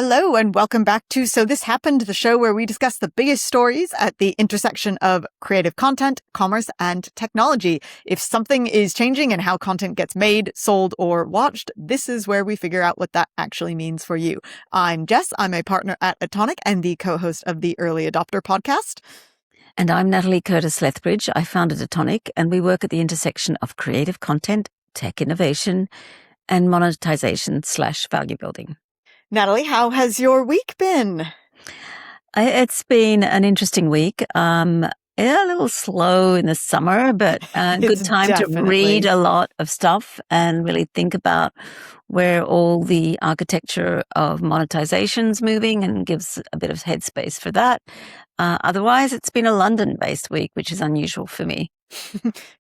Hello and welcome back to So This Happened, the show where we discuss the biggest stories at the intersection of creative content, commerce, and technology. If something is changing in how content gets made, sold, or watched, this is where we figure out what that actually means for you. I'm Jess. I'm a partner at Atonic and the co-host of the Early Adopter podcast. And I'm Natalie Curtis Lethbridge. I founded Atonic, and we work at the intersection of creative content, tech innovation, and monetization/value building. Natalie, how has your week been? It's been an interesting week. A little slow in the summer, but a good time to read a lot of stuff and really think about where all the architecture of monetization's moving and gives a bit of headspace for that. Otherwise, it's been a London-based week, which is unusual for me.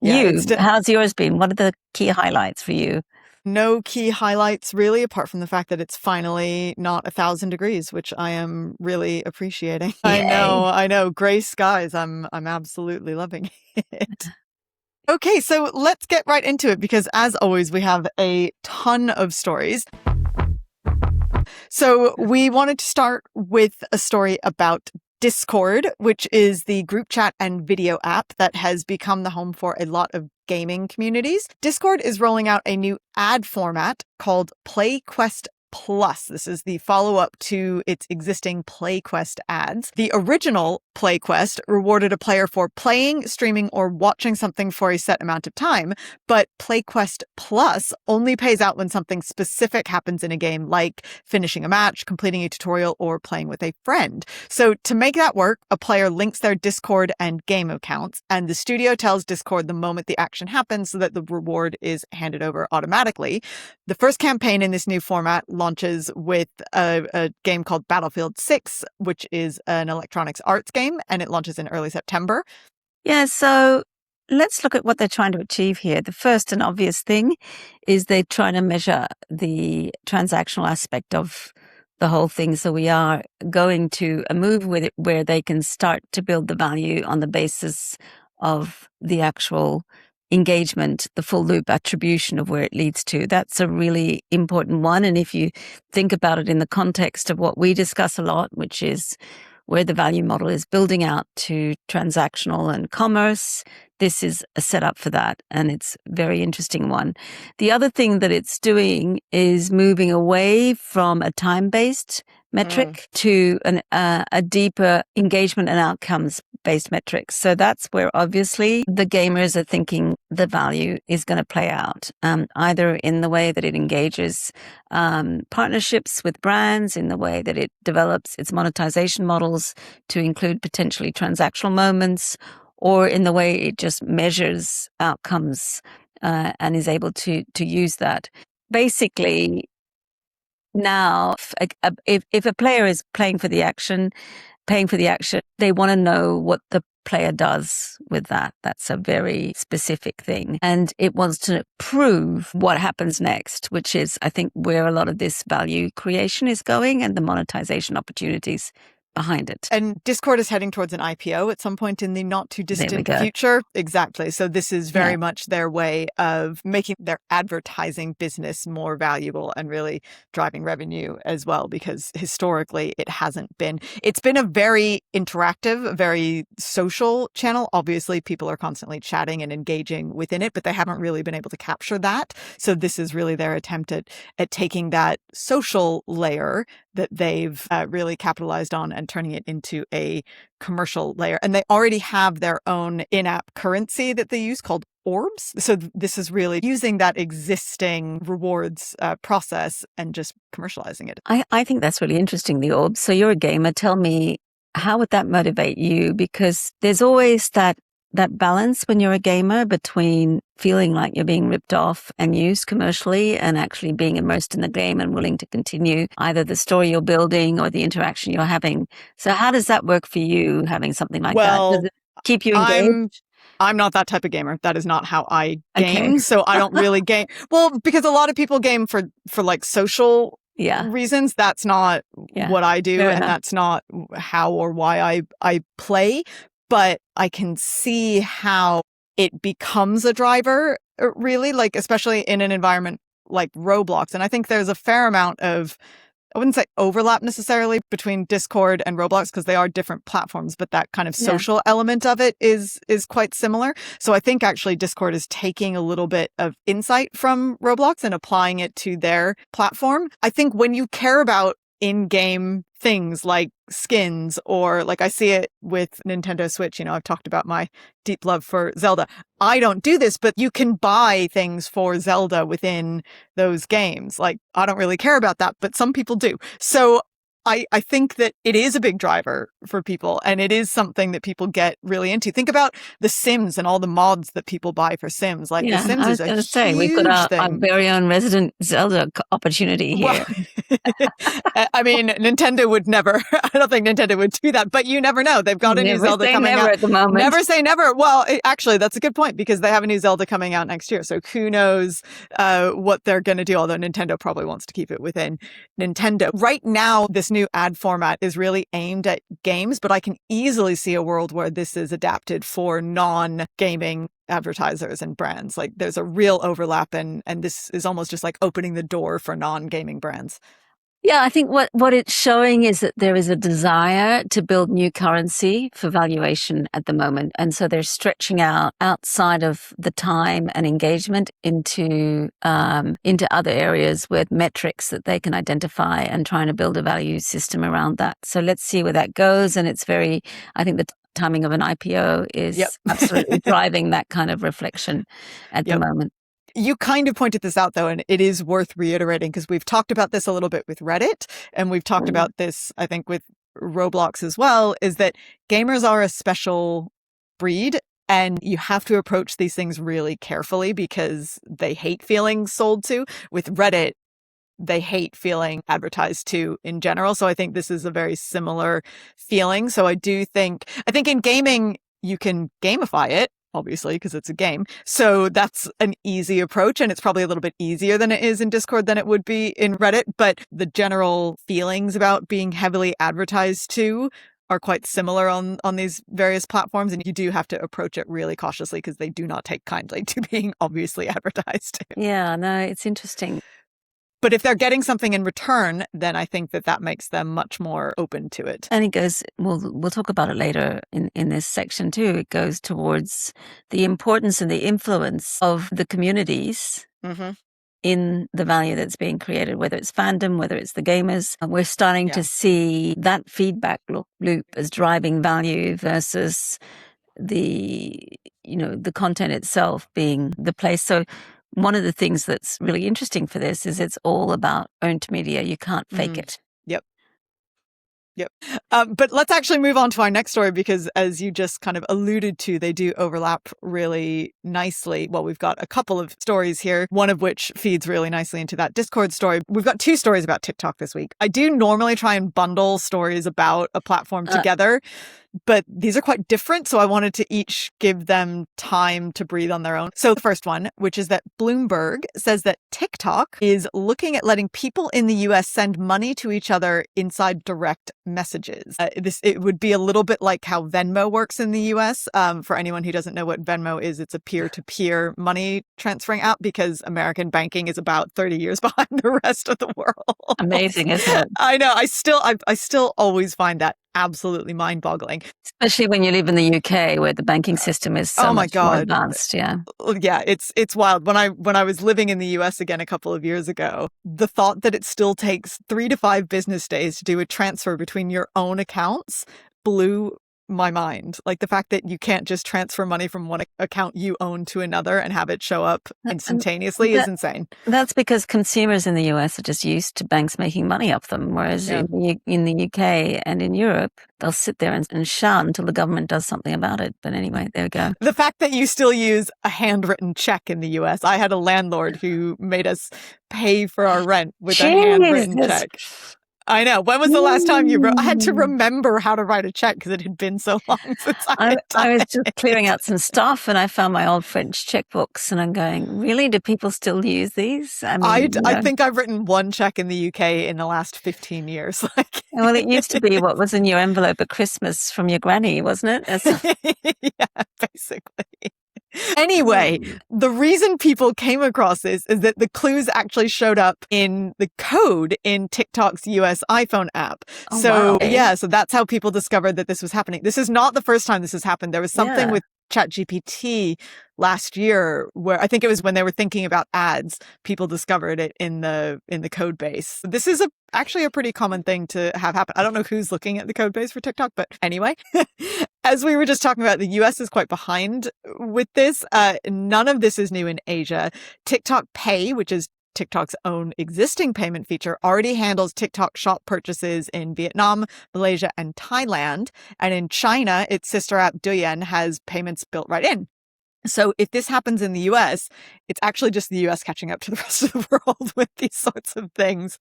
How's yours been? What are the key highlights for you? No key highlights, really, apart from the fact that it's finally not 1,000 degrees, which I am really appreciating. Yay. I know. Gray skies. I'm absolutely loving it. Okay, so let's get right into it because, as always, we have a ton of stories. So we wanted to start with a story about Discord, which is the group chat and video app that has become the home for a lot of gaming communities. Discord is rolling out a new ad format called PlayQuest Plus. This is the follow-up to its existing PlayQuest ads. The original PlayQuest rewarded a player for playing, streaming, or watching something for a set amount of time, but PlayQuest Plus only pays out when something specific happens in a game, like finishing a match, completing a tutorial, or playing with a friend. So to make that work, a player links their Discord and game accounts, and the studio tells Discord the moment the action happens so that the reward is handed over automatically. The first campaign in this new format launches with a game called Battlefield 6, which is an electronics arts game, and it launches in early September. Yeah, so let's look at what they're trying to achieve here. The first and obvious thing is they're trying to measure the transactional aspect of the whole thing. So we are going to a move with it where they can start to build the value on the basis of the actual engagement, the full loop attribution of where it leads to. That's a really important one. And if you think about it in the context of what we discuss a lot, which is where the value model is building out to transactional and commerce, this is a setup for that. And it's a very interesting one. The other thing that it's doing is moving away from a time-based metric to a deeper engagement and outcomes-based metrics. So that's where obviously the gamers are thinking the value is going to play out, either in the way that it engages partnerships with brands, in the way that it develops its monetization models to include potentially transactional moments, or in the way it just measures outcomes and is able to use that. Basically, now, if a player is paying for the action, they want to know what the player does with that. That's a very specific thing. And it wants to prove what happens next, which is, I think, where a lot of this value creation is going and the monetization opportunities behind it. And Discord is heading towards an IPO at some point in the not too distant future. Exactly. So this is very much their way of making their advertising business more valuable and really driving revenue as well, because historically it hasn't been. It's been a very interactive, very social channel. Obviously, people are constantly chatting and engaging within it, but they haven't really been able to capture that. So this is really their attempt at taking that social layer that they've really capitalized on and turning it into a commercial layer. And they already have their own in-app currency that they use called orbs. So this is really using that existing rewards process and just commercializing it. I think that's really interesting, the orbs. So you're a gamer. Tell me, how would that motivate you? Because there's always that balance when you're a gamer between feeling like you're being ripped off and used commercially and actually being immersed in the game and willing to continue either the story you're building or the interaction you're having. So how does that work for you, having something like that? Does it keep you engaged? I'm not that type of gamer. That is not how I game. Okay. So I don't really game. Well, because a lot of people game for like social reasons. That's not what I do. And that's not how or why I play. But I can see how it becomes a driver, really, like especially in an environment like Roblox. And I think there's a fair amount of I wouldn't say overlap necessarily between Discord and Roblox because they are different platforms, but that kind of social element of it is quite similar. So I think actually Discord is taking a little bit of insight from Roblox and applying it to their platform. I think when you care about in-game things like skins, or like I see it with Nintendo Switch, I've talked about my deep love for Zelda. I don't do this, but you can buy things for Zelda within those games. Like, I don't really care about that, but some people do. So I think that it is a big driver for people, and it is something that people get really into. Think about The Sims and all the mods that people buy for Sims. Like, The Sims I is was a going to say, we've got huge our thing. very own resident Zelda opportunity here. Well, I mean, Nintendo would never, I don't think Nintendo would do that, but you never know. They've got a new Zelda coming out. Never at the moment. Never say never. Well, actually, that's a good point because they have a new Zelda coming out next year. So who knows what they're going to do, although Nintendo probably wants to keep it within Nintendo. Right now, this new ad format is really aimed at games, but I can easily see a world where this is adapted for non-gaming advertisers and brands. Like, there's a real overlap, and this is almost just like opening the door for non-gaming brands. Yeah, I think what it's showing is that there is a desire to build new currency for valuation at the moment. And so they're stretching out outside of the time and engagement into other areas with metrics that they can identify and trying to build a value system around that. So let's see where that goes. And it's I think the timing of an IPO is absolutely driving that kind of reflection at the moment. You kind of pointed this out, though, and it is worth reiterating because we've talked about this a little bit with Reddit, and we've talked about this, I think, with Roblox as well, is that gamers are a special breed, and you have to approach these things really carefully because they hate feeling sold to. With Reddit, they hate feeling advertised to in general. So I think this is a very similar feeling. So I think in gaming, you can gamify it, obviously, because it's a game. So that's an easy approach, and it's probably a little bit easier than it is in Discord than it would be in Reddit. But the general feelings about being heavily advertised to are quite similar on these various platforms, and you do have to approach it really cautiously because they do not take kindly to being obviously advertised to. Yeah, no, it's interesting. But if they're getting something in return, then I think that makes them much more open to it. And it goes, we'll talk about it later in this section too. It goes towards the importance and the influence of the communities in the value that's being created, whether it's fandom, whether it's the gamers. And we're starting to see that feedback loop as driving value versus the content itself being the place. So one of the things that's really interesting for this is it's all about owned media. You can't fake it. Yep. But let's actually move on to our next story because, as you just kind of alluded to, they do overlap really nicely. Well, we've got a couple of stories here, one of which feeds really nicely into that Discord story. We've got 2 stories about TikTok this week. I do normally try and bundle stories about a platform together, but these are quite different, so I wanted to each give them time to breathe on their own. So the first one, which is that Bloomberg says that TikTok is looking at letting people in the US send money to each other inside direct messages. It would be a little bit like how Venmo works in the US. For anyone who doesn't know what Venmo is, it's a peer-to-peer money transferring app because American banking is about 30 years behind the rest of the world. Amazing, isn't it? I know. I still always find that absolutely mind-boggling. Especially when you live in the UK where the banking system is so much more advanced. Yeah, it's wild. When I was living in the US again a couple of years ago, the thought that it still takes 3 to 5 business days to do a transfer between your own accounts blew my mind. Like the fact that you can't just transfer money from one account you own to another and have it show up instantaneously is insane. That's because consumers in the US are just used to banks making money off them, whereas in the UK and in Europe, they'll sit there and shout until the government does something about it. But anyway, there we go. The fact that you still use a handwritten check in the US. I had a landlord who made us pay for our rent with a handwritten check. I know. When was the last time you wrote? I had to remember how to write a check because it had been so long since I was just clearing out some stuff and I found my old French checkbooks and I'm going, really? Do people still use these? I think I've written 1 check in the UK in the last 15 years. Well, it used to be what was in your envelope at Christmas from your granny, wasn't it? Yeah, basically. Anyway, the reason people came across this is that the clues actually showed up in the code in TikTok's US iPhone app. Oh, So, wow. yeah, so that's how people discovered that this was happening. This is not the first time this has happened. There was something Yeah. with ChatGPT last year where I think it was when they were thinking about ads, people discovered it in the code base. This is actually a pretty common thing to have happen. I don't know who's looking at the code base for TikTok, but anyway, as we were just talking about, the US is quite behind with this. None of this is new in Asia. TikTok Pay, which is TikTok's own existing payment feature, already handles TikTok shop purchases in Vietnam, Malaysia, and Thailand. And in China, its sister app Douyin has payments built right in. So if this happens in the US, it's actually just the US catching up to the rest of the world with these sorts of things.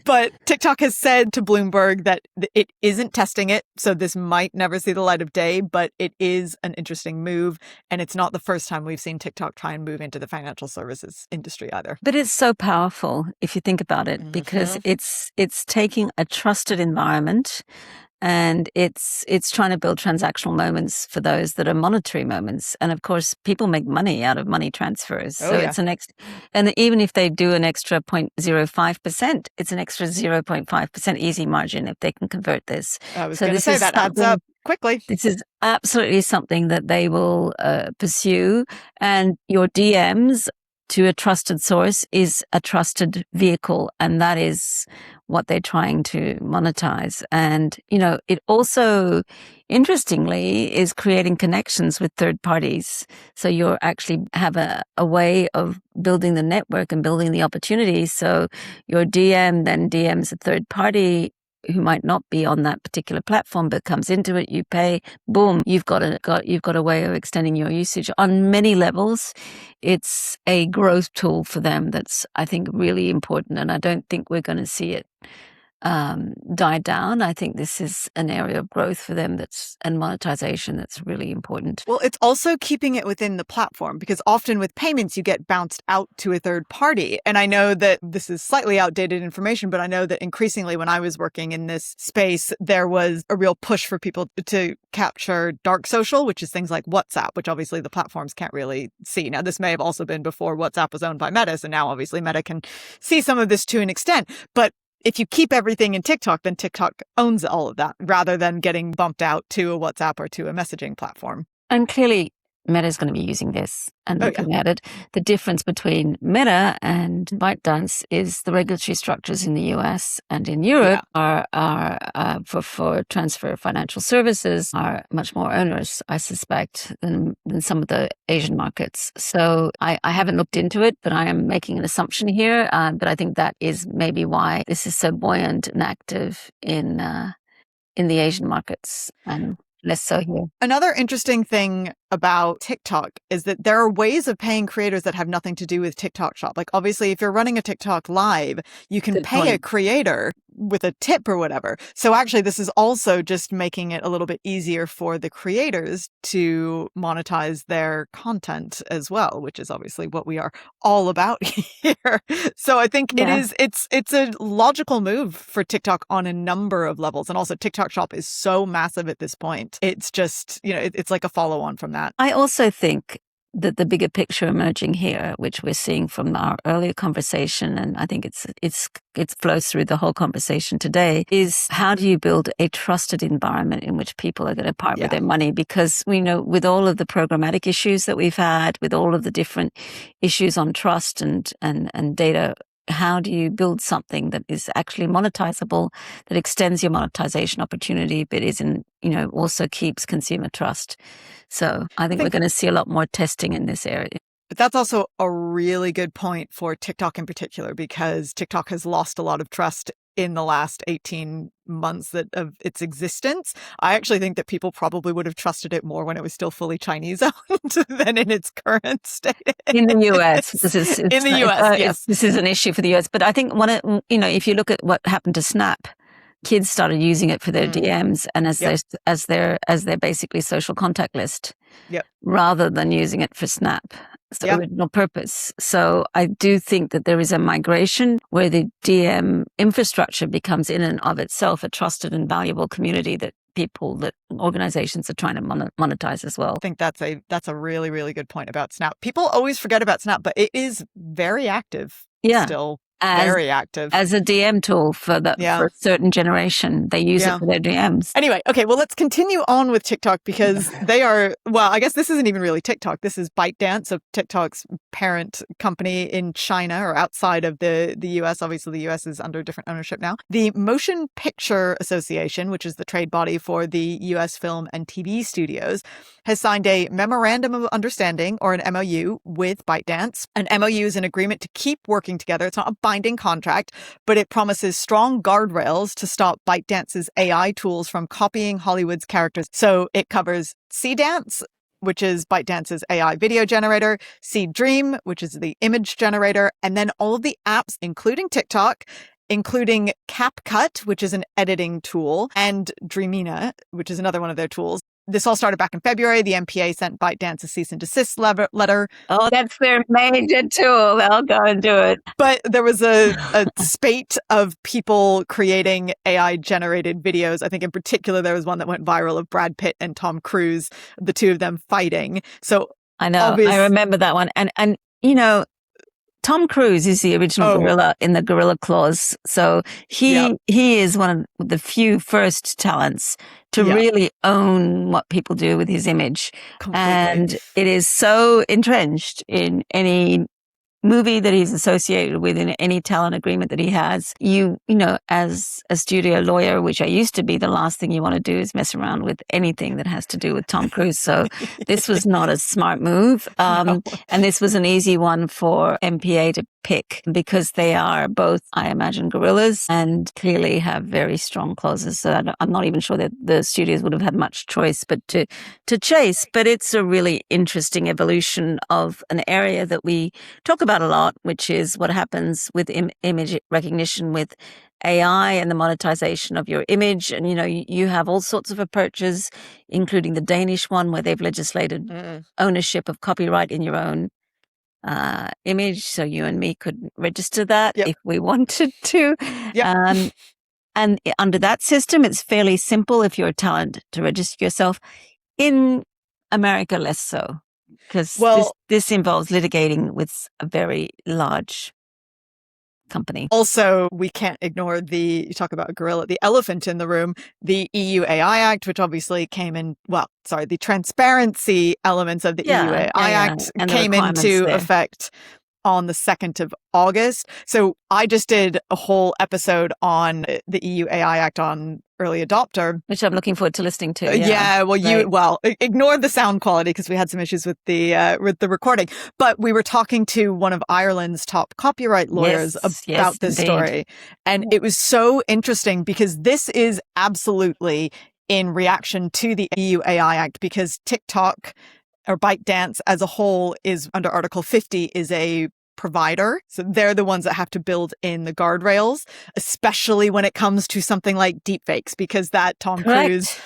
But TikTok has said to Bloomberg that it isn't testing it, so this might never see the light of day, but it is an interesting move. And it's not the first time we've seen TikTok try and move into the financial services industry either. But it's so powerful if you think about it, because it's taking a trusted environment and it's trying to build transactional moments for those that are monetary moments. And of course, people make money out of money transfers. Oh, so yeah. it's and even if they do an extra 0.05%, it's an extra 0.5% easy margin if they can convert this. I was going to say that adds up quickly. This is absolutely something that they will pursue. And your DMs to a trusted source is a trusted vehicle, and that is what they're trying to monetize. And, it also, interestingly, is creating connections with third parties. So you actually have a way of building the network and building the opportunities. So your DM then DMs a third party who might not be on that particular platform, but comes into it, you pay, boom, you've got a way of extending your usage on many levels. It's a growth tool for them that's, I think, really important. And I don't think we're going to see it die down. I think this is an area of growth for them and monetization that's really important. Well, it's also keeping it within the platform, because often with payments, you get bounced out to a third party. And I know that this is slightly outdated information, but I know that increasingly when I was working in this space, there was a real push for people to capture dark social, which is things like WhatsApp, which obviously the platforms can't really see. Now, this may have also been before WhatsApp was owned by Meta. So now obviously Meta can see some of this to an extent. But if you keep everything in TikTok, then TikTok owns all of that rather than getting bumped out to a WhatsApp or to a messaging platform. And clearly, Meta is going to be using this and looking at it. The difference between Meta and ByteDance is the regulatory structures in the US and in Europe are for transfer of financial services are much more onerous, I suspect, than some of the Asian markets. So I haven't looked into it, but I am making an assumption here. But I think that is maybe why this is so buoyant and active in the Asian markets and less so here. Another interesting thing about TikTok is that there are ways of paying creators that have nothing to do with TikTok Shop. Like obviously, if you're running a TikTok live, you can pay a creator with a tip or whatever. So actually, this is also just making it a little bit easier for the creators to monetize their content as well, which is obviously what we are all about here. So I think it's a logical move for TikTok on a number of levels. And also TikTok Shop is so massive at this point. It's just, it's like a follow on from that. I also think that the bigger picture emerging here, which we're seeing from our earlier conversation, and I think it flows through the whole conversation today, is how do you build a trusted environment in which people are going to part with their money? Because we know with all of the programmatic issues that we've had, with all of the different issues on trust and data, how do you build something that is actually monetizable, that extends your monetization opportunity, but also keeps consumer trust? So I think we're going to see a lot more testing in this area. But that's also a really good point for TikTok in particular, because TikTok has lost a lot of trust in the last 18 months of its existence. I actually think that people probably would have trusted it more when it was still fully Chinese owned than in its current state. In the US, this is in the US, yes. This is an issue for the US. But I think if you look at what happened to Snap, kids started using it for their DMs and as their basically social contact list, rather than using it for Snap. It's the original purpose. So I do think that there is a migration where the DM infrastructure becomes in and of itself a trusted and valuable community that people that organizations are trying to monetize as well. I think that's a really, really good point about Snap. People always forget about Snap, but it is very active. Yeah. Still very active. As a DM tool for a certain generation. They use it for their DMs. Anyway, okay, well, let's continue on with TikTok because they are, well, I guess this isn't even really TikTok. This is ByteDance, so TikTok's parent company in China or outside of the US. Obviously, the US is under different ownership now. The Motion Picture Association, which is the trade body for the US film and TV studios, has signed a Memorandum of Understanding, or an MOU, with ByteDance. An MOU is an agreement to keep working together. It's not a binding contract, but it promises strong guardrails to stop ByteDance's AI tools from copying Hollywood's characters. So it covers Seedance, which is ByteDance's AI video generator, Seed Dream, which is the image generator, and then all of the apps, including TikTok, including CapCut, which is an editing tool, and Dreamina, which is another one of their tools. This all started back in February. The MPA sent ByteDance a cease and desist letter. Oh, that's their major tool. They'll go and do it. But there was a spate of people creating AI-generated videos. I think in particular, there was one that went viral of Brad Pitt and Tom Cruise, the two of them fighting. So I know. I remember that one. And you know, Tom Cruise is the original gorilla in the Gorilla Claws. So he is one of the few first talents to really own what people do with his image. Completely. And it is so entrenched in any movie that he's associated with, in any talent agreement that he has. You know, as a studio lawyer, which I used to be, the last thing you want to do is mess around with anything that has to do with Tom Cruise. So this was not a smart move. No. And this was an easy one for MPA to pick because they are both, I imagine, gorillas and clearly have very strong clauses. So I'm not even sure that the studios would have had much choice but to chase. But it's a really interesting evolution of an area that we talk about a lot, which is what happens with image recognition with AI and the monetization of your image. And, you know, you have all sorts of approaches, including the Danish one where they've legislated ownership of copyright in your own image. So you and me could register that if we wanted to. And under that system, it's fairly simple if you're a talent to register yourself. In America, less so. Because this involves litigating with a very large company. Also, we can't ignore you talk about a gorilla, the elephant in the room, the EU AI Act, which obviously came in, the transparency elements of the EU AI Act came into effect on the 2nd of August. So I just did a whole episode on the EU AI Act on early adopter, which I'm looking forward to listening to. Ignore the sound quality because we had some issues with the recording, but we were talking to one of Ireland's top copyright lawyers about this story. And it was so interesting because this is absolutely in reaction to the EU AI Act, because TikTok or ByteDance as a whole is under Article 50 is a provider. So they're the ones that have to build in the guardrails, especially when it comes to something like deepfakes, because that Tom Cruise,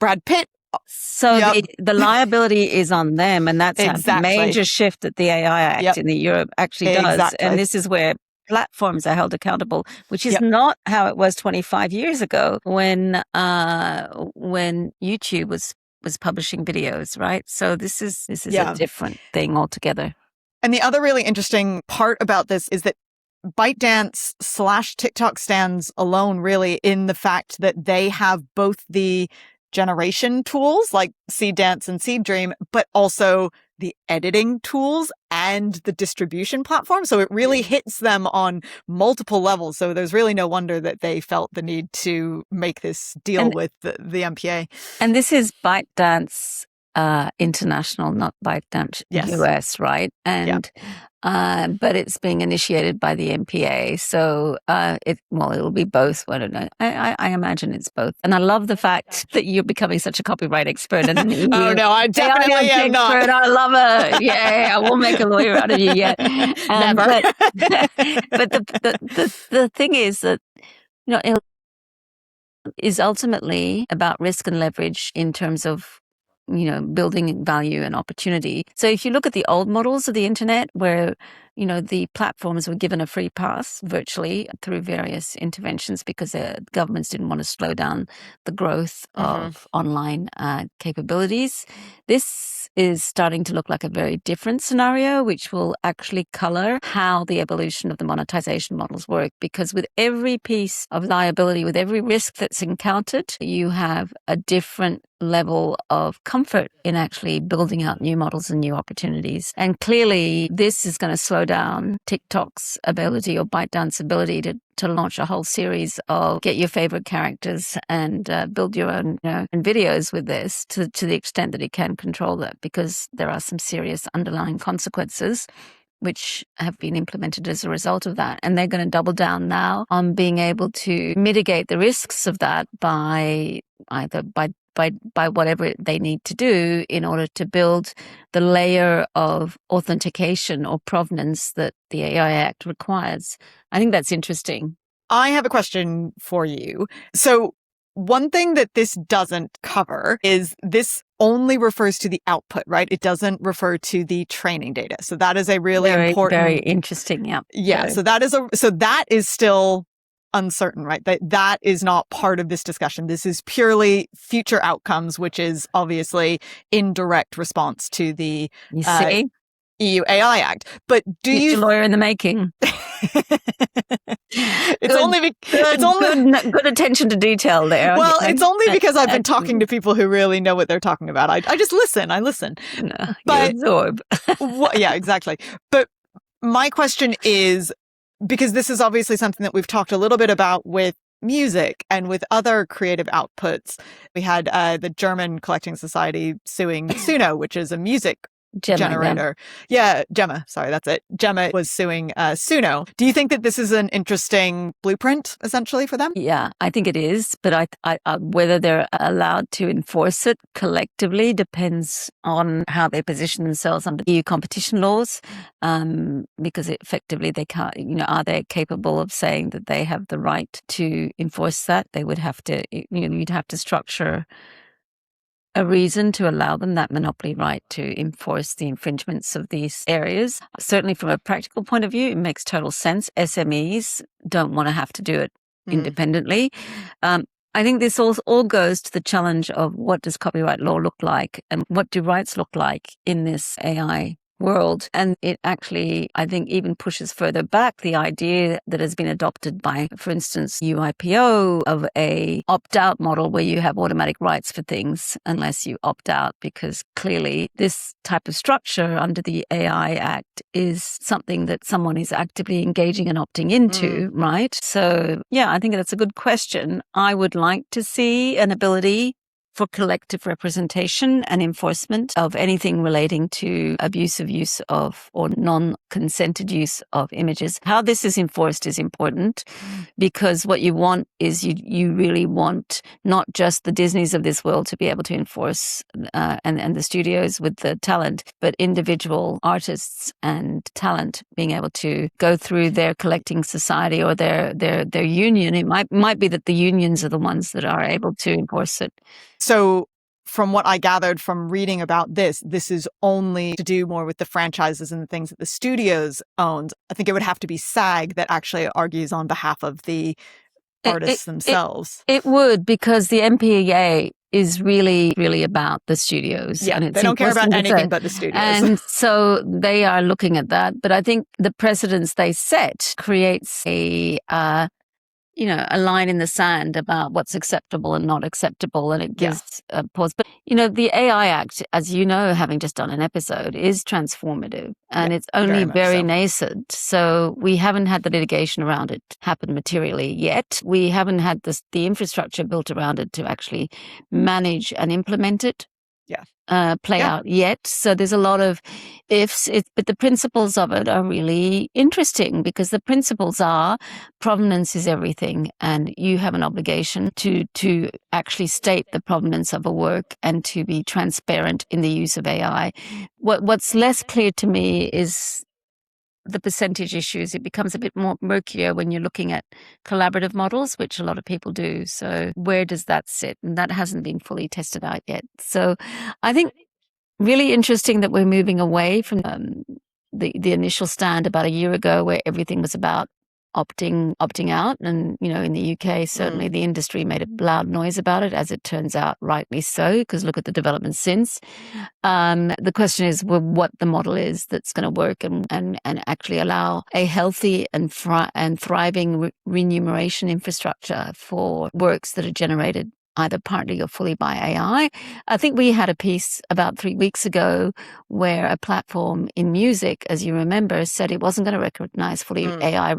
Brad Pitt. So the liability is on them. And that's a major shift that the AI Act in the Europe actually does. And this is where platforms are held accountable, which is not how it was 25 years ago when YouTube was publishing videos, right? So this is a different thing altogether. And the other really interesting part about this is that ByteDance / TikTok stands alone really in the fact that they have both the generation tools like Seedance and Seed Dream, but also the editing tools and the distribution platform. So it really hits them on multiple levels. So there's really no wonder that they felt the need to make this deal with the MPA. And this is ByteDance International, not ByteDance US, right? And but it's being initiated by the MPA, so it'll be both. I don't know. I imagine it's both. And I love the fact that you're becoming such a copyright expert. And oh no, I definitely am not. I love it. Yeah, I won't make a lawyer out of you yet. Never. But the thing is that it is ultimately about risk and leverage in terms of building value and opportunity. So if you look at the old models of the internet where the platforms were given a free pass virtually through various interventions because the governments didn't want to slow down the growth of online capabilities. This is starting to look like a very different scenario, which will actually color how the evolution of the monetization models work. Because with every piece of liability, with every risk that's encountered, you have a different level of comfort in actually building out new models and new opportunities. And clearly, this is going to slow down TikTok's ability or ByteDance ability to launch a whole series of get your favorite characters and build your own videos with this to the extent that it can control that, because there are some serious underlying consequences which have been implemented as a result of that. And they're going to double down now on being able to mitigate the risks of that by either by whatever they need to do in order to build the layer of authentication or provenance that the AI Act requires. I think that's interesting. I have a question for you. So one thing that this doesn't cover is this only refers to the output, right? It doesn't refer to the training data. So that is a really important, very interesting. Yeah. Yeah. So that is still uncertain, right? That is not part of this discussion. This is purely future outcomes, which is obviously in direct response to the EU AI Act. But Future lawyer in the making. Good attention to detail there. Well, it's only because I've been talking to people who really know what they're talking about. I just listen. I listen. No, but you absorb. Yeah, exactly. But my question is, because this is obviously something that we've talked a little bit about with music and with other creative outputs. We had the German Collecting Society suing Suno, which is a music generator. Yeah, Gemma. Sorry, that's it. Gemma was suing Suno. Do you think that this is an interesting blueprint, essentially, for them? Yeah, I think it is. But I whether they're allowed to enforce it collectively depends on how they position themselves under EU competition laws. Because effectively they can't, are they capable of saying that they have the right to enforce that? They would have to, you'd have to structure a reason to allow them that monopoly right to enforce the infringements of these areas. Certainly from a practical point of view, it makes total sense. SMEs don't want to have to do it independently. I think this all goes to the challenge of what does copyright law look like and what do rights look like in this AI world. And it actually, I think, even pushes further back the idea that has been adopted by, for instance, UIPO of a opt-out model where you have automatic rights for things unless you opt out, because clearly this type of structure under the AI Act is something that someone is actively engaging and opting into, right? So yeah, I think that's a good question. I would like to see an ability for collective representation and enforcement of anything relating to abusive use of or non-consented use of images. How this is enforced is important, because what you want is you really want not just the Disneys of this world to be able to enforce and the studios with the talent, but individual artists and talent being able to go through their collecting society or their union. It might be that the unions are the ones that are able to enforce it. So from what I gathered from reading about this is only to do more with the franchises and the things that the studios owned. I think it would have to be SAG that actually argues on behalf of the artists themselves. It would, because the MPAA is really, really about the studios. Yeah, and they don't care about anything but the studios. And so they are looking at that. But I think the precedents they set creates a line in the sand about what's acceptable and not acceptable, and it gives a pause. But, the AI Act, as you know, having just done an episode, is transformative, and it's only very nascent. So we haven't had the litigation around it happen materially yet. We haven't had the infrastructure built around it to actually manage and implement it. Play out yet. So there's a lot of ifs, but the principles of it are really interesting, because the principles are provenance is everything, and you have an obligation to actually state the provenance of a work and to be transparent in the use of AI. What's less clear to me is the percentage issues. It becomes a bit more murkier when you're looking at collaborative models, which a lot of people do. So where does that sit? And that hasn't been fully tested out yet. So I think really interesting that we're moving away from the initial stand about a year ago where everything was about opting out. And, in the UK, certainly the industry made a loud noise about it, as it turns out, rightly so, because look at the developments since. The question is what the model is that's going to work and actually allow a healthy and thriving remuneration infrastructure for works that are generated either partly or fully by AI. I think we had a piece about 3 weeks ago where a platform in music, as you remember, said it wasn't going to recognize fully AI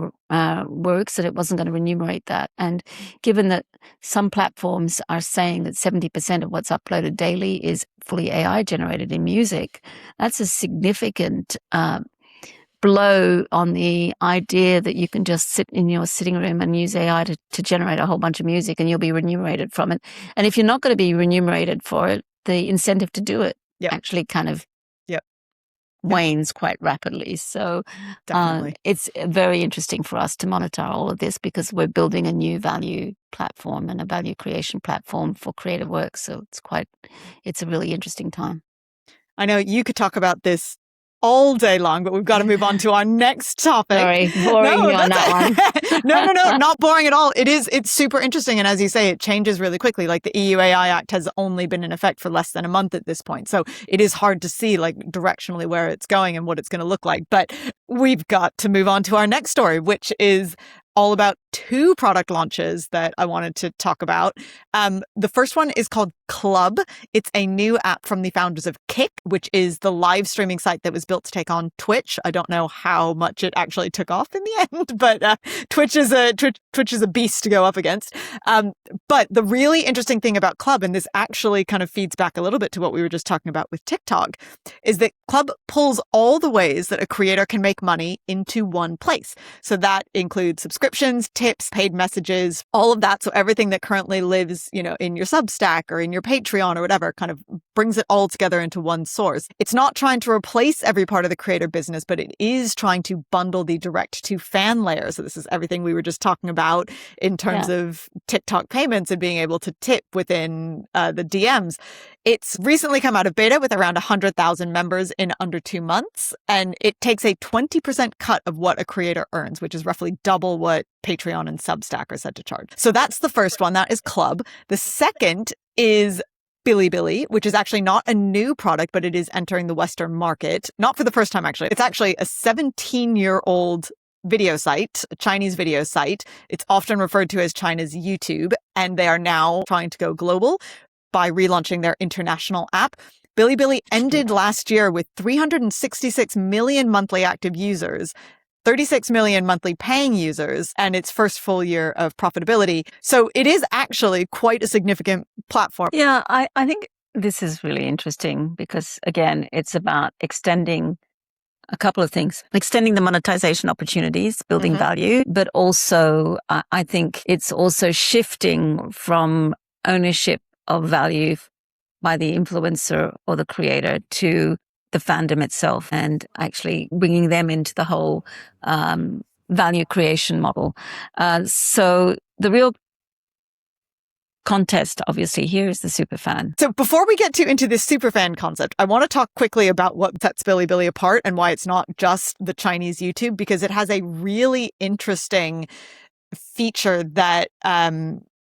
works, that it wasn't going to remunerate that. And given that some platforms are saying that 70% of what's uploaded daily is fully AI generated in music, that's a significant blow on the idea that you can just sit in your sitting room and use AI to generate a whole bunch of music and you'll be remunerated from it. And if you're not going to be remunerated for it, the incentive to do it actually kind of wanes quite rapidly. So it's very interesting for us to monitor all of this because we're building a new value platform and a value creation platform for creative work. So it's a really interesting time. I know you could talk about this all day long, but we've got to move on to our next topic. Sorry, boring you on that one. No, not boring at all. It's super interesting. And as you say, it changes really quickly. Like the EU AI Act has only been in effect for less than a month at this point. So it is hard to see like directionally where it's going and what it's going to look like. But we've got to move on to our next story, which is all about 2 product launches that I wanted to talk about. The first one is called Club. It's a new app from the founders of Kick, which is the live streaming site that was built to take on Twitch. I don't know how much it actually took off in the end, but Twitch is a beast to go up against. But the really interesting thing about Club, and this actually kind of feeds back a little bit to what we were just talking about with TikTok, is that Club pulls all the ways that a creator can make money into one place. So that includes subscriptions, tips, paid messages, all of that. So everything that currently lives, in your Substack or in your Patreon or whatever, kind of brings it all together into one source. It's not trying to replace every part of the creator business, but it is trying to bundle the direct to fan layer. So this is everything we were just talking about in terms of TikTok payments and being able to tip within the DMs. It's recently come out of beta with around 100,000 members in under 2 months, and it takes a 20% cut of what a creator earns, which is roughly double what Patreon and Substack are said to charge. So that's the first one. That is Club. The second is Bilibili, which is actually not a new product, but it is entering the Western market. Not for the first time, actually. It's actually a 17-year-old video site, a Chinese video site. It's often referred to as China's YouTube, and they are now trying to go global by relaunching their international app. Bilibili ended last year with 366 million monthly active users, 36 million monthly paying users, and its first full year of profitability. So it is actually quite a significant platform. Yeah, I think this is really interesting because, again, it's about extending a couple of things, extending the monetization opportunities, building value, but also I think it's also shifting from ownership of value by the influencer or the creator to the fandom itself and actually bringing them into the whole value creation model. So the real contest, obviously, here is the superfan. So before we get into this superfan concept, I want to talk quickly about what sets Bilibili apart and why it's not just the Chinese YouTube, because it has a really interesting feature that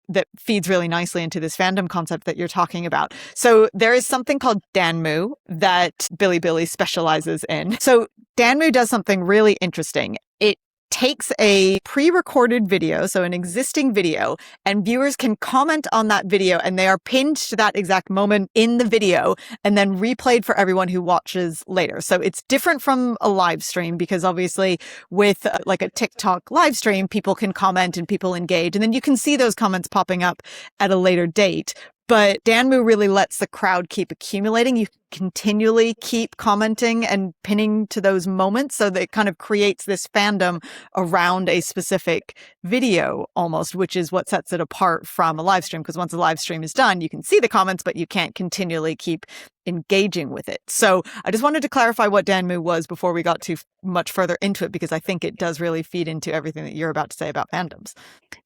that feeds really nicely into this fandom concept that you're talking about. So there is something called Danmu that Bilibili specializes in. So Danmu does something really interesting. It takes a pre-recorded video, so an existing video, and viewers can comment on that video, and they are pinned to that exact moment in the video and then replayed for everyone who watches later. So it's different from a live stream because obviously with like a TikTok live stream, people can comment and people engage, and then you can see those comments popping up at a later date. But Danmu really lets the crowd keep accumulating. You continually keep commenting and pinning to those moments. So that it kind of creates this fandom around a specific video almost, which is what sets it apart from a live stream. Because once a live stream is done, you can see the comments, but you can't continually keep engaging with it. So I just wanted to clarify what Danmu was before we got too much further into it, because I think it does really feed into everything that you're about to say about fandoms.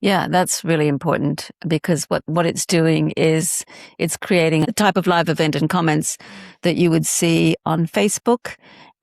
Yeah, that's really important because what it's doing is it's creating a type of live event and comments that you would see on Facebook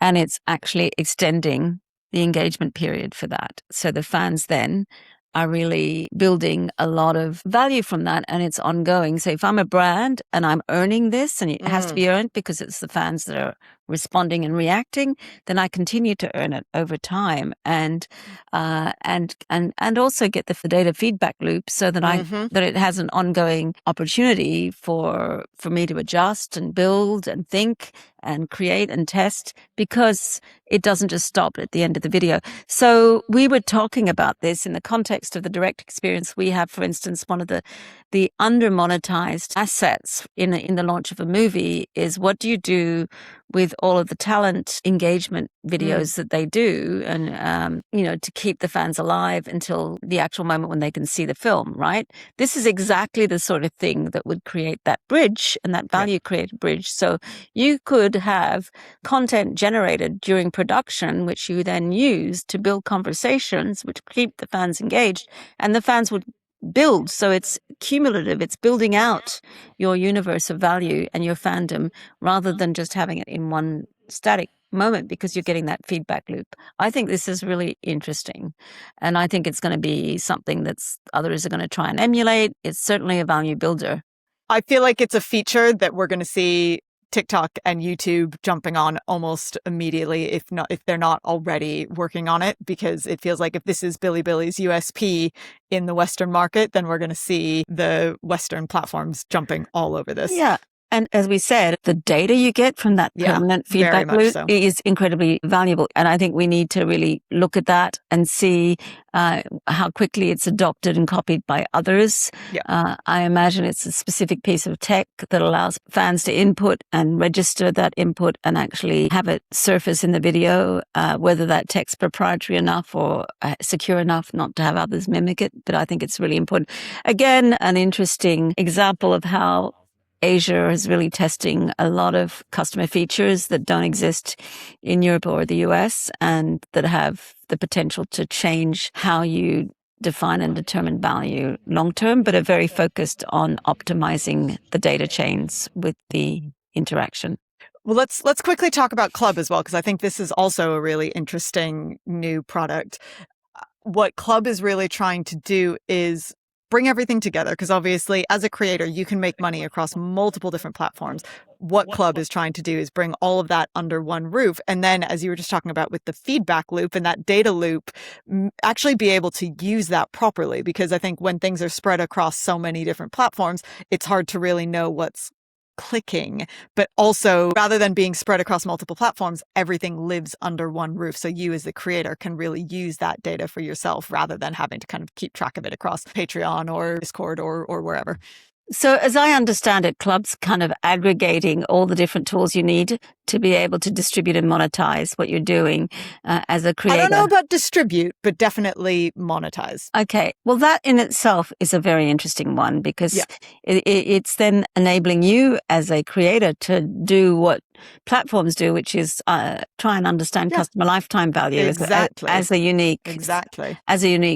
and it's actually extending the engagement period for that. So the fans then are really building a lot of value from that, and it's ongoing. So if I'm a brand and I'm earning this, and it has to be earned because it's the fans that are responding and reacting, then I continue to earn it over time, and also get the data feedback loop so that that it has an ongoing opportunity for me to adjust and build and think and create and test, because it doesn't just stop at the end of the video. So we were talking about this in the context of the direct experience. We have, for instance, one of the under-monetized assets in the launch of a movie is, what do you do with all of the talent engagement videos that they do, and to keep the fans alive until the actual moment when they can see the film, right? This is exactly the sort of thing that would create that bridge and that value created bridge. So you could have content generated during production, which you then use to build conversations, which keep the fans engaged, and the fans would build. So it's cumulative. It's building out your universe of value and your fandom, rather than just having it in one static moment, because you're getting that feedback loop. I think this is really interesting, and I think it's going to be something that's others are going to try and emulate. It's certainly a value builder. I feel like it's a feature that we're going to see TikTok and YouTube jumping on almost immediately, if they're not already working on it, because it feels like if this is Bilibili's USP in the Western market, then we're going to see the Western platforms jumping all over this. Yeah. And as we said, the data you get from that permanent feedback loop is incredibly valuable. And I think we need to really look at that and see how quickly it's adopted and copied by others. I imagine it's a specific piece of tech that allows fans to input and register that input and actually have it surface in the video, whether that tech's proprietary enough or secure enough not to have others mimic it. But I think it's really important. Again, an interesting example of how Asia is really testing a lot of customer features that don't exist in Europe or the US, and that have the potential to change how you define and determine value long term, but are very focused on optimizing the data chains with the interaction. Well, let's quickly talk about Club as well, because I think this is also a really interesting new product. What Club is really trying to do is bring everything together, because obviously as a creator, you can make money across multiple different platforms. What Club is trying to do is bring all of that under one roof. And then, as you were just talking about with the feedback loop and that data loop, actually be able to use that properly. Because I think when things are spread across so many different platforms, it's hard to really know what's clicking. But also, rather than being spread across multiple platforms, everything lives under one roof. So you as the creator can really use that data for yourself, rather than having to kind of keep track of it across Patreon or Discord or wherever. So as I understand it, Club's kind of aggregating all the different tools you need to be able to distribute and monetize what you're doing as a creator. I don't know about distribute, but definitely monetize. Okay. Well, that in itself is a very interesting one, because it's then enabling you as a creator to do what platforms do, which is try and understand customer lifetime value as a unique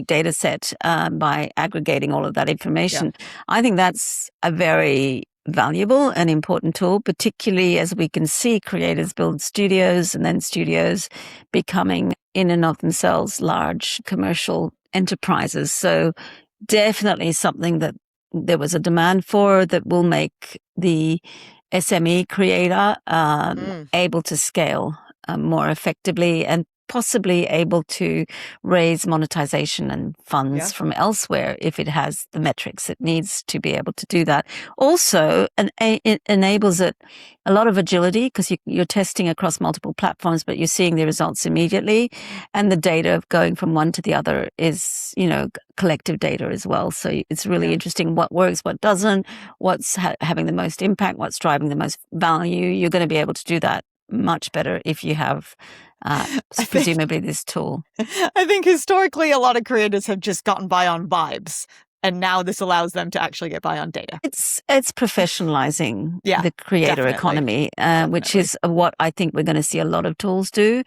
data set by aggregating all of that information. I think that's a very valuable and important tool, particularly as we can see creators build studios, and then studios becoming in and of themselves large commercial enterprises. So definitely something that there was a demand for, that will make the SME creator able to scale more effectively, and possibly able to raise monetization and funds from elsewhere if it has the metrics it needs to be able to do that. Also, it enables it a lot of agility, because you're testing across multiple platforms, but you're seeing the results immediately. And the data of going from one to the other is, collective data as well. So it's really interesting what works, what doesn't, what's having the most impact, what's driving the most value. You're going to be able to do that much better if you have presumably this tool. I think historically a lot of creators have just gotten by on vibes, and now this allows them to actually get by on data. It's professionalizing the creator economy, which is what I think we're going to see a lot of tools do.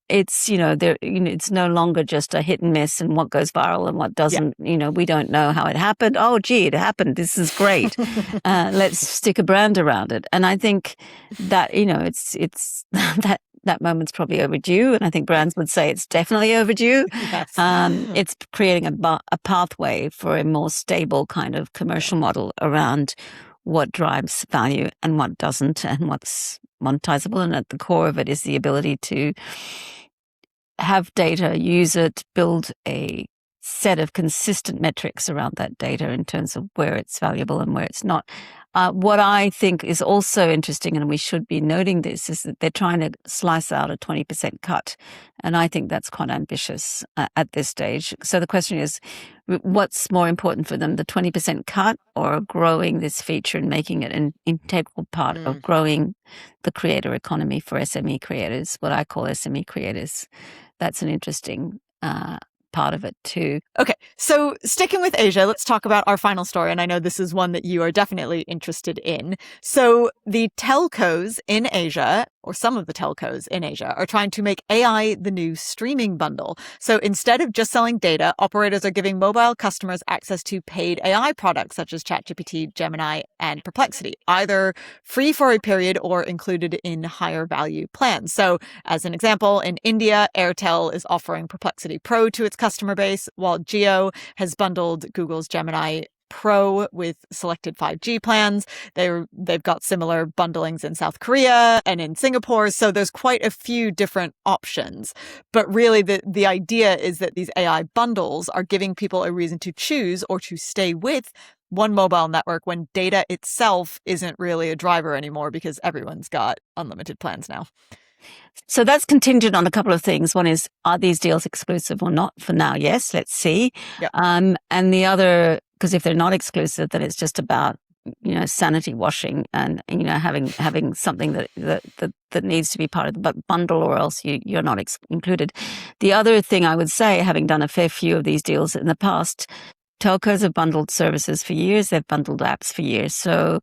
It's it's no longer just a hit and miss, and what goes viral and what doesn't. We don't know how it happened. Oh, gee, it happened. This is great. Let's stick a brand around it. And I think that it's that that moment's probably overdue. And I think brands would say it's definitely overdue. Yes. It's creating a pathway for a more stable kind of commercial model around what drives value and what doesn't, and what's monetizable. And at the core of it is the ability to have data, use it, build a set of consistent metrics around that data in terms of where it's valuable and where it's not. What I think is also interesting, and we should be noting this, is that they're trying to slice out a 20% cut. And I think that's quite ambitious at this stage. So the question is, what's more important for them, the 20% cut or growing this feature and making it an integral part of growing the creator economy for SME creators, what I call SME creators? That's an interesting part of it too. Okay, so sticking with Asia, let's talk about our final story. And I know this is one that you are definitely interested in. So the telcos in Asia, or some of the telcos in Asia, are trying to make AI the new streaming bundle. So instead of just selling data, operators are giving mobile customers access to paid AI products such as ChatGPT, Gemini, and Perplexity, either free for a period or included in higher value plans. So as an example, in India, Airtel is offering Perplexity Pro to its customer base, while Jio has bundled Google's Gemini Pro with selected 5G plans. They've got similar bundlings in South Korea and in Singapore. So there's quite a few different options. But really, the idea is that these AI bundles are giving people a reason to choose or to stay with one mobile network when data itself isn't really a driver anymore because everyone's got unlimited plans now. So that's contingent on a couple of things. One is, are these deals exclusive or not? For now, yes. Let's see. Yep. And the other, because if they're not exclusive, then it's just about sanity washing and having something that needs to be part of the bundle, or else you're not included. The other thing I would say, having done a fair few of these deals in the past, telcos have bundled services for years. They've bundled apps for years. So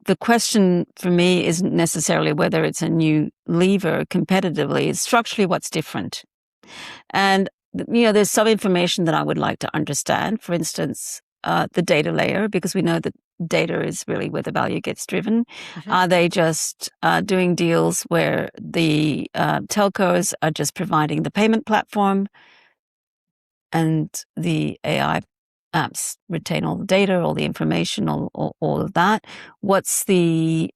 the question for me isn't necessarily whether it's a new lever competitively. It's structurally what's different. And, there's some information that I would like to understand. For instance, the data layer, because we know that data is really where the value gets driven. Mm-hmm. Are they just doing deals where the telcos are just providing the payment platform and the AI apps retain all the data, all the information, all of that? What's the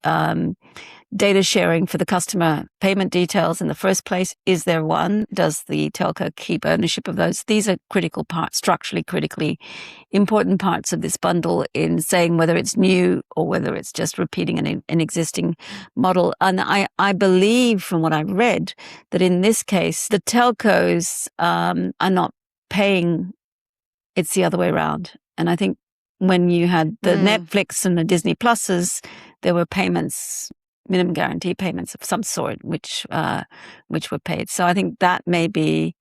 data sharing for the customer payment details in the first place? Is there one? Does the telco keep ownership of those? These are critical parts, structurally critically important parts of this bundle in saying whether it's new or whether it's just repeating an existing model. And I believe from what I've read that in this case, the telcos are not paying. It's the other way around. And I think when you had the Netflix and the Disney Pluses, there were payments, minimum guarantee payments of some sort, which were paid. So I think that may be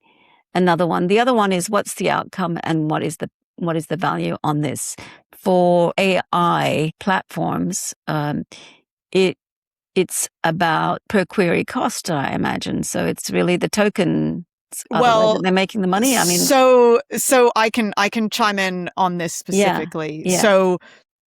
another one. The other one is, what's the outcome and what is the value on this? For AI platforms, it's about per query cost, I imagine. So it's really the token. Well, they're making the money. I mean, so I can chime in on this specifically. Yeah. So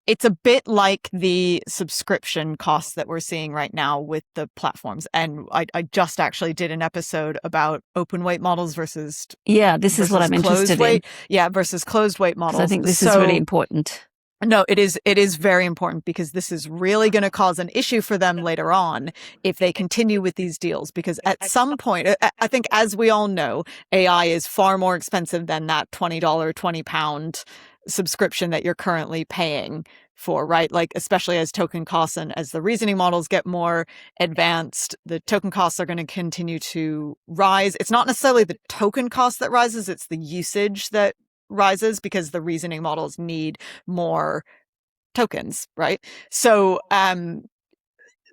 it's a bit like the subscription costs that we're seeing right now with the platforms. And I just actually did an episode about open weight models versus this is what I'm interested in. Yeah, versus closed weight models. I think this is really important. No, it is very important, because this is really going to cause an issue for them later on if they continue with these deals, because at some point, I think, as we all know, AI is far more expensive than that $20, £20 subscription that you're currently paying for, right? Like, especially as token costs and as the reasoning models get more advanced, the token costs are going to continue to rise. It's not necessarily the token cost that rises, it's the usage that rises, because the reasoning models need more tokens, right? So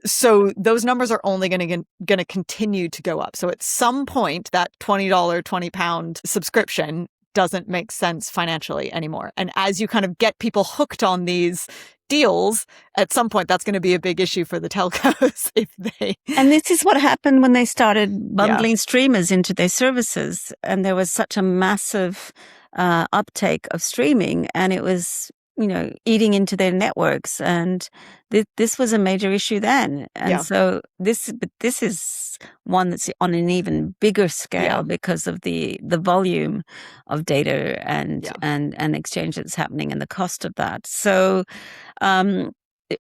those numbers are only going to continue to go up. So at some point, that $20, £20 subscription doesn't make sense financially anymore. And as you kind of get people hooked on these deals, at some point that's going to be a big issue for the telcos if they. And this is what happened when they started bundling streamers into their services, and there was such a massive uptake of streaming, and it was eating into their networks. And this was a major issue then. And so this is one that's on an even bigger scale because of the volume of data and exchange that's happening and the cost of that. So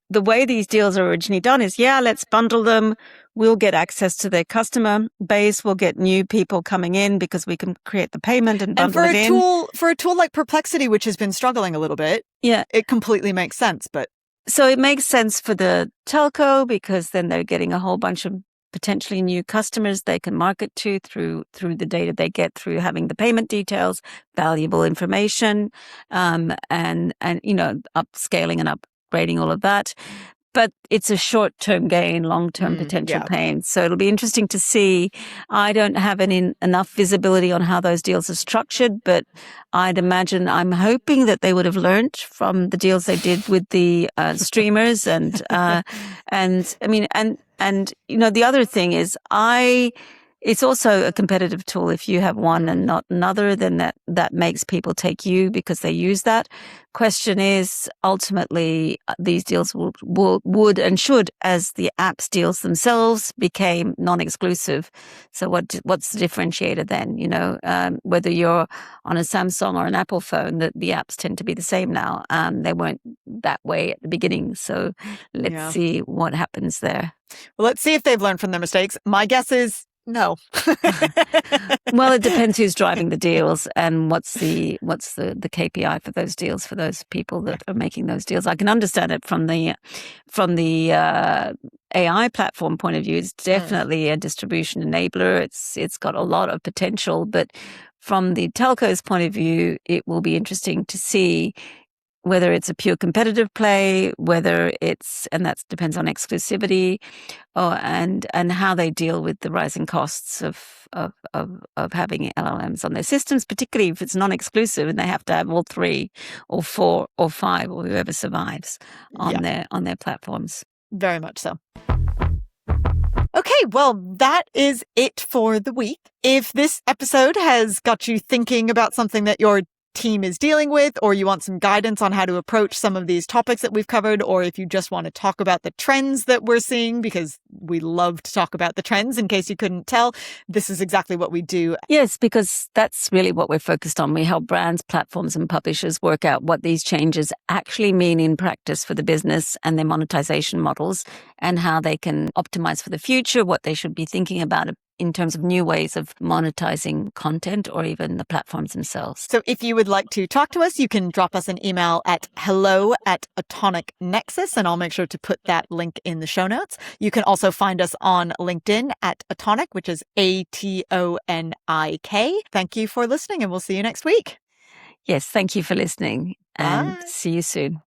the way these deals are originally done is, let's bundle them. We'll get access to their customer base. We'll get new people coming in because we can create the payment and bundle it in. For a tool like Perplexity, which has been struggling a little bit, it completely makes sense. But so it makes sense for the telco because then they're getting a whole bunch of potentially new customers they can market to through the data they get through having the payment details, valuable information, and upscaling and upgrading all of that. But it's a short-term gain, long-term potential pain. So it'll be interesting to see. I don't have enough visibility on how those deals are structured, but I'd imagine, I'm hoping that they would have learned from the deals they did with the streamers. And the other thing is, it's also a competitive tool. If you have one and not another, then that makes people take you because they use that. Question is, ultimately, these deals would and should, as the apps deals themselves became non-exclusive. So what's the differentiator then? Whether you're on a Samsung or an Apple phone, the apps tend to be the same now. They weren't that way at the beginning. So let's see what happens there. Well, let's see if they've learned from their mistakes. My guess is no. Well, it depends who's driving the deals and what's the KPI for those deals, for those people that are making those deals. I can understand it from the AI platform point of view. It's definitely a distribution enabler. It's got a lot of potential, but from the telco's point of view, it will be interesting to see whether it's a pure competitive play, and that depends on exclusivity, and how they deal with the rising costs of having LLMs on their systems, particularly if it's non-exclusive and they have to have all 3 or 4 or 5 or whoever survives on their platforms. Very much so. Okay, well, that is it for the week. If this episode has got you thinking about something that your team is dealing with, or you want some guidance on how to approach some of these topics that we've covered, or if you just want to talk about the trends that we're seeing, because we love to talk about the trends, in case you couldn't tell, this is exactly what we do. Yes, because that's really what we're focused on. We help brands, platforms, and publishers work out what these changes actually mean in practice for the business and their monetization models, and how they can optimize for the future, what they should be thinking about in terms of new ways of monetizing content or even the platforms themselves. So if you would like to talk to us, you can drop us an email at hello@atonicnexus, and I'll make sure to put that link in the show notes. You can also find us on LinkedIn at Atonic, which is ATONIK. Thank you for listening, and we'll see you next week. Yes, thank you for listening, and see you soon.